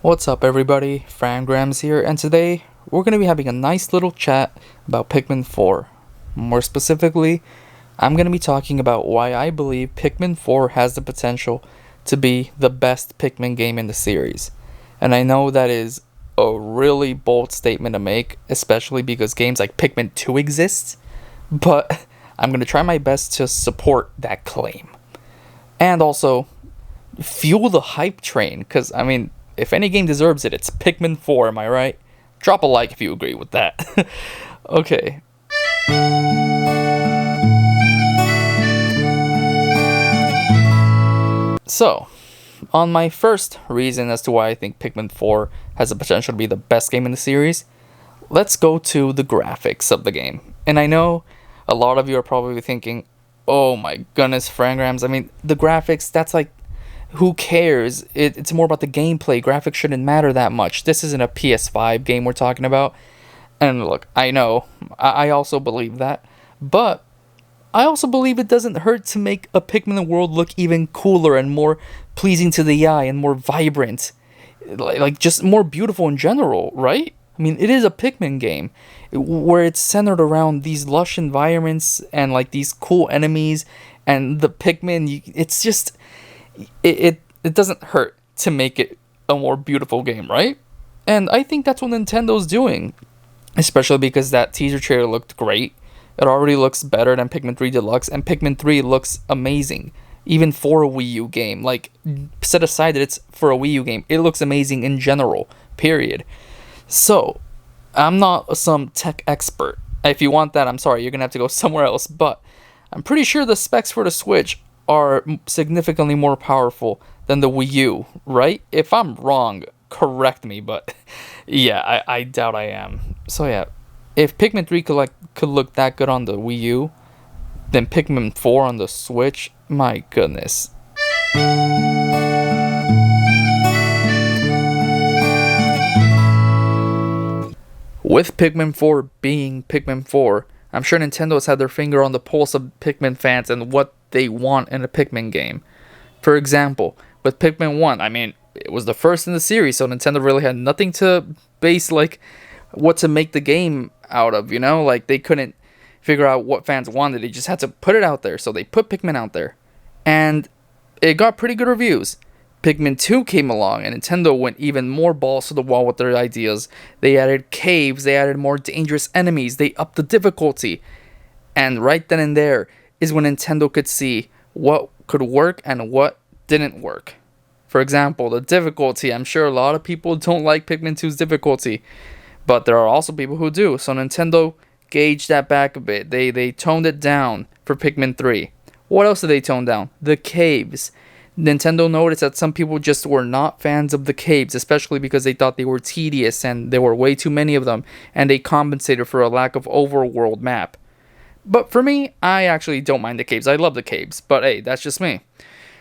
What's up everybody, Frangrams here, and today we're going to be having a nice little chat about Pikmin 4. More specifically, I'm going to be talking about why I believe Pikmin 4 has the potential to be the best Pikmin game in the series. And I know that is a really bold statement to make, especially because games like Pikmin 2 exist, but I'm going to try my best to support that claim. And also, fuel the hype train, because if any game deserves it, it's Pikmin 4, am I right? Drop a like if you agree with that. Okay. So, on my first reason as to why I think Pikmin 4 has the potential to be the best game in the series, let's go to the graphics of the game. And I know a lot of you are probably thinking, oh my goodness, Frangrams, the graphics, that's like, who cares? It's more about the gameplay. Graphics shouldn't matter that much. This isn't a PS5 game we're talking about. And look, I know, I also believe that. But I also believe it doesn't hurt to make a Pikmin world look even cooler and more pleasing to the eye and more vibrant. Like just more beautiful in general, right? It is a Pikmin game where it's centered around these lush environments and like these cool enemies and the Pikmin. It's just... It doesn't hurt to make it a more beautiful game, right? And I think that's what Nintendo's doing. Especially because that teaser trailer looked great. It already looks better than Pikmin 3 Deluxe, and Pikmin 3 looks amazing. Even for a Wii U game. Like, set aside that it's for a Wii U game, it looks amazing in general, period. So, I'm not some tech expert. If you want that, I'm sorry, you're gonna have to go somewhere else. But I'm pretty sure the specs for the Switch are significantly more powerful than the Wii U, right? If I'm wrong, correct me, but yeah, I doubt I am. So yeah, if Pikmin 3 could look that good on the Wii U, then Pikmin 4 on the Switch, my goodness. With Pikmin 4 being Pikmin 4, I'm sure Nintendo has had their finger on the pulse of Pikmin fans and what they want in a Pikmin game. For example, with Pikmin 1, it was the first in the series, so Nintendo really had nothing to base, like, what to make the game out of, you know? Like, they couldn't figure out what fans wanted, they just had to put it out there, so they put Pikmin out there. And it got pretty good reviews. Pikmin 2 came along, and Nintendo went even more balls to the wall with their ideas. They added caves, they added more dangerous enemies, they upped the difficulty. And right then and there is when Nintendo could see what could work and what didn't work. For example, the difficulty. I'm sure a lot of people don't like Pikmin 2's difficulty, but there are also people who do. So Nintendo gauged that back a bit. They toned it down for Pikmin 3. What else did they tone down? The caves. Nintendo noticed that some people just were not fans of the caves, especially because they thought they were tedious and there were way too many of them, and they compensated for a lack of overworld map. But for me, I actually don't mind the caves. I love the caves, but hey, that's just me.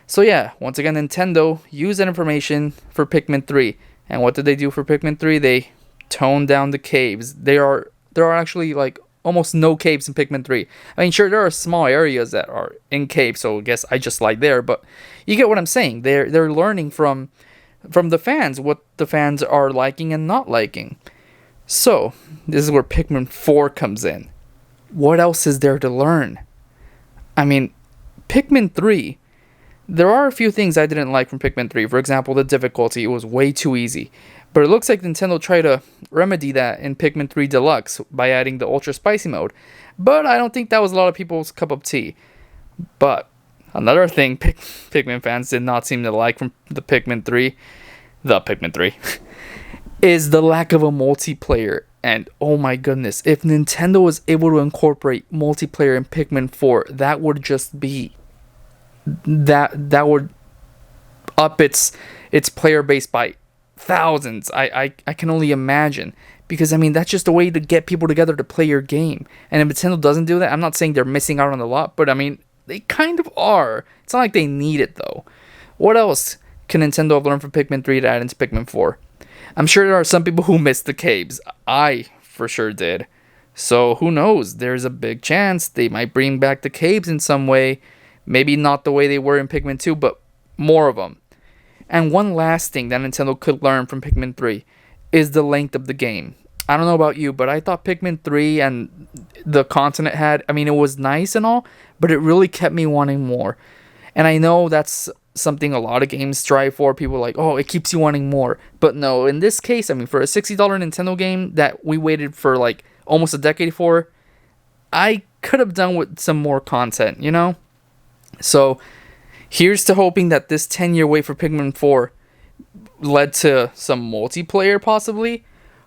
So yeah, once again, Nintendo used that information for Pikmin 3. And what did they do for Pikmin 3? They toned down the caves. There are actually like almost no caves in Pikmin 3. Sure, there are small areas that are in caves, so I guess I just lied there, but you get what I'm saying. They're learning from the fans, what the fans are liking and not liking. So, this is where Pikmin 4 comes in. What else is there to learn? Pikmin 3, there are a few things I didn't like from Pikmin 3. For example, the difficulty. It was way too easy. But it looks like Nintendo tried to remedy that in Pikmin 3 Deluxe by adding the Ultra Spicy mode. But I don't think that was a lot of people's cup of tea. But another thing Pikmin fans did not seem to like from the Pikmin 3, is the lack of a multiplayer. And oh my goodness, if Nintendo was able to incorporate multiplayer in Pikmin 4, that would just be... That would up its player base by thousands. I can only imagine. Because, that's just a way to get people together to play your game. And if Nintendo doesn't do that, I'm not saying they're missing out on a lot, but they kind of are. It's not like they need it, though. What else can Nintendo have learned from Pikmin 3 to add into Pikmin 4? I'm sure there are some people who missed the caves. I, for sure, did. So, who knows? There's a big chance they might bring back the caves in some way. Maybe not the way they were in Pikmin 2, but more of them. And one last thing that Nintendo could learn from Pikmin 3 is the length of the game. I don't know about you, but I thought Pikmin 3 and the content it had, I mean, it was nice and all, but it really kept me wanting more. And I know that's something a lot of games strive for. People are like, oh, it keeps you wanting more. But no, in this case, I mean, for a $60 Nintendo game that we waited for like almost a decade for, I could have done with some more content, you know? So here's to hoping that this 10-year wait for Pikmin 4 led to some multiplayer possibly,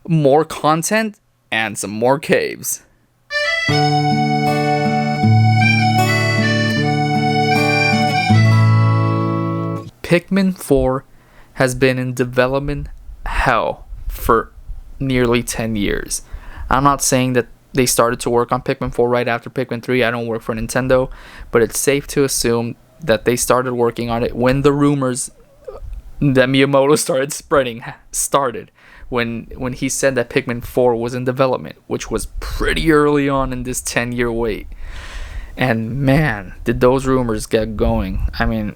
more content, and some more caves. Pikmin 4 has been in development hell for nearly 10 years. I'm not saying that they started to work on Pikmin 4 right after Pikmin 3. I don't work for Nintendo, but it's safe to assume that they started working on it when the rumors that Miyamoto started spreading started. When he said that Pikmin 4 was in development, which was pretty early on in this 10-year wait. And man, did those rumors get going. I mean,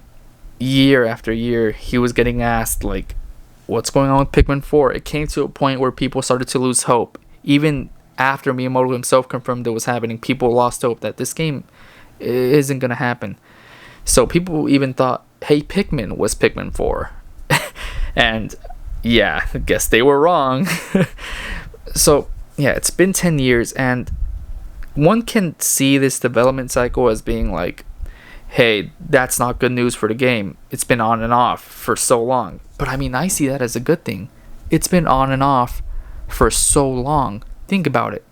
year after year, he was getting asked, like, what's going on with Pikmin 4? It came to a point where people started to lose hope. Even after Miyamoto himself confirmed it was happening, people lost hope that this game isn't going to happen. So people even thought, hey, Pikmin was Pikmin 4. And yeah, I guess they were wrong. So yeah, it's been 10 years, and one can see this development cycle as being like, hey, that's not good news for the game. It's been on and off for so long. But I mean, I see that as a good thing. It's been on and off for so long. Think about it.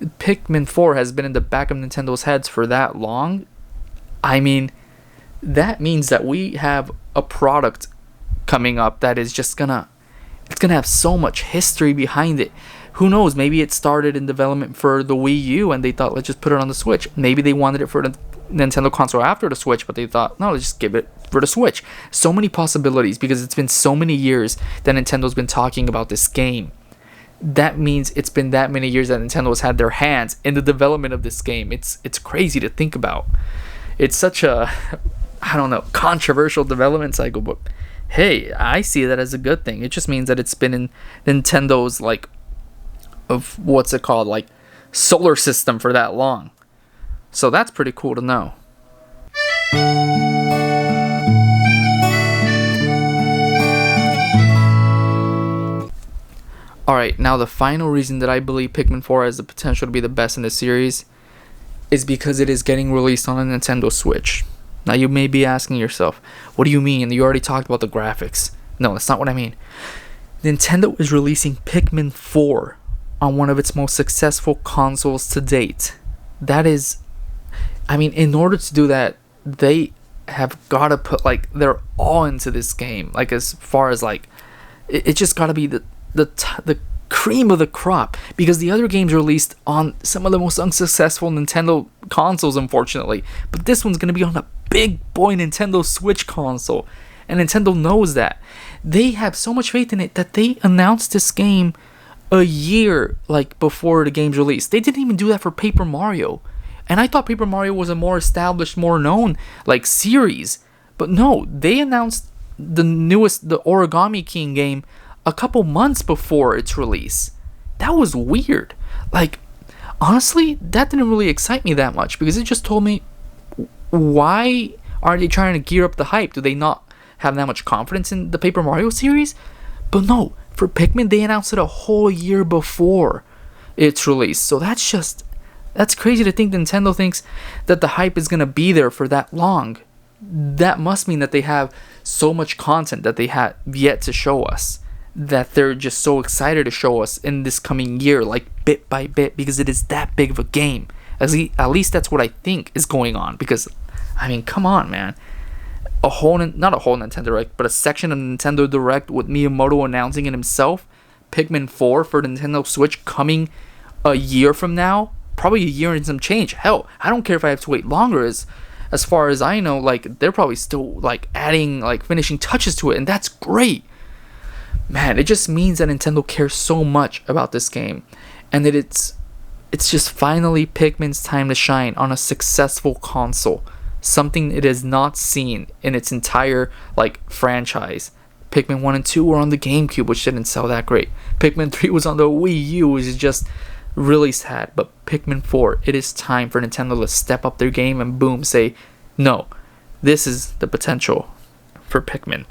Pikmin 4 has been in the back of Nintendo's heads for that long. I mean, that means that we have a product coming up that is just gonna have so much history behind it. Who knows, maybe it started in development for the Wii U and they thought, let's just put it on the Switch. Maybe they wanted it for the Nintendo console after the Switch, but they thought, no, let's just give it for the Switch. So many possibilities, because it's been so many years that Nintendo's been talking about this game. That means it's been that many years that Nintendo's had their hands in the development of this game. It's crazy to think about. It's such a, I don't know, controversial development cycle, but hey, I see that as a good thing. It just means that it's been in Nintendo's, like, of what's it called, like, solar system for that long. So that's pretty cool to know. Alright, now the final reason that I believe Pikmin 4 has the potential to be the best in the series is because it is getting released on a Nintendo Switch. Now you may be asking yourself, what do you mean? You already talked about the graphics. No, that's not what I mean. Nintendo is releasing Pikmin 4 on one of its most successful consoles to date. That is, I mean, in order to do that, they have got to put, like, their all into this game. Like, as far as, like, it just got to be the cream of the crop, because the other games released on some of the most unsuccessful Nintendo consoles, unfortunately. But this one's going to be on a big boy Nintendo Switch console, and Nintendo knows that. They have so much faith in it that they announced this game a year, like, before the game's release. They didn't even do that for Paper Mario, and I thought Paper Mario was a more established, more known, like, series. But no, they announced the Origami King game a couple months before its release. That was weird. Like, honestly, that didn't really excite me that much, because it just told me, why are they trying to gear up the hype? Do they not have that much confidence in the Paper Mario series? But no, for Pikmin, they announced it a whole year before its release. So that's crazy to think Nintendo thinks that the hype is going to be there for that long. That must mean that they have so much content that they have yet to show us, that they're just so excited to show us in this coming year, like, bit by bit, because it is that big of a game. At least that's what I think is going on, because, I mean, come on, man. Not a whole Nintendo Direct, but a section of Nintendo Direct with Miyamoto announcing it himself, Pikmin 4 for the Nintendo Switch coming a year from now, probably a year and some change. Hell, I don't care if I have to wait longer. As far as I know, like, they're probably still, like, adding, like, finishing touches to it, and that's great. Man, it just means that Nintendo cares so much about this game, and that it's just finally Pikmin's time to shine on a successful console. Something it has not seen in its entire, like, franchise. Pikmin 1 and 2 were on the GameCube, which didn't sell that great. Pikmin 3 was on the Wii U, which is just really sad. But Pikmin 4, it is time for Nintendo to step up their game and boom, say, no, this is the potential for Pikmin.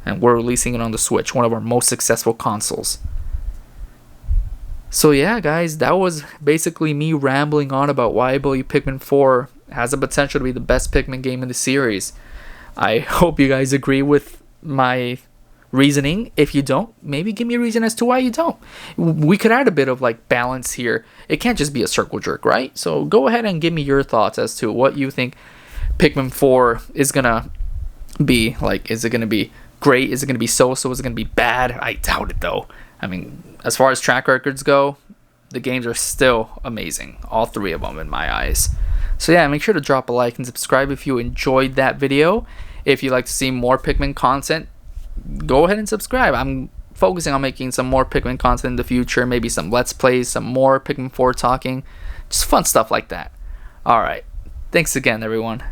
And we're releasing it on the Switch, one of our most successful consoles. So yeah, guys, that was basically me rambling on about why I believe Pikmin 4 has the potential to be the best Pikmin game in the series. I hope you guys agree with my reasoning. If you don't, maybe give me a reason as to why you don't. We could add a bit of like balance here. It can't just be a circle jerk, right? So go ahead and give me your thoughts as to what you think Pikmin 4 is gonna be. Like, is it gonna be great? Is it gonna be so-so? Is it gonna be bad? I doubt it though. I mean, as far as track records go, the games are still amazing. All three of them in my eyes. So yeah, make sure to drop a like and subscribe if you enjoyed that video. If you'd like to see more Pikmin content, go ahead and subscribe. I'm focusing on making some more Pikmin content in the future. Maybe some Let's Plays, some more Pikmin 4 talking. Just fun stuff like that. Alright. Thanks again, everyone.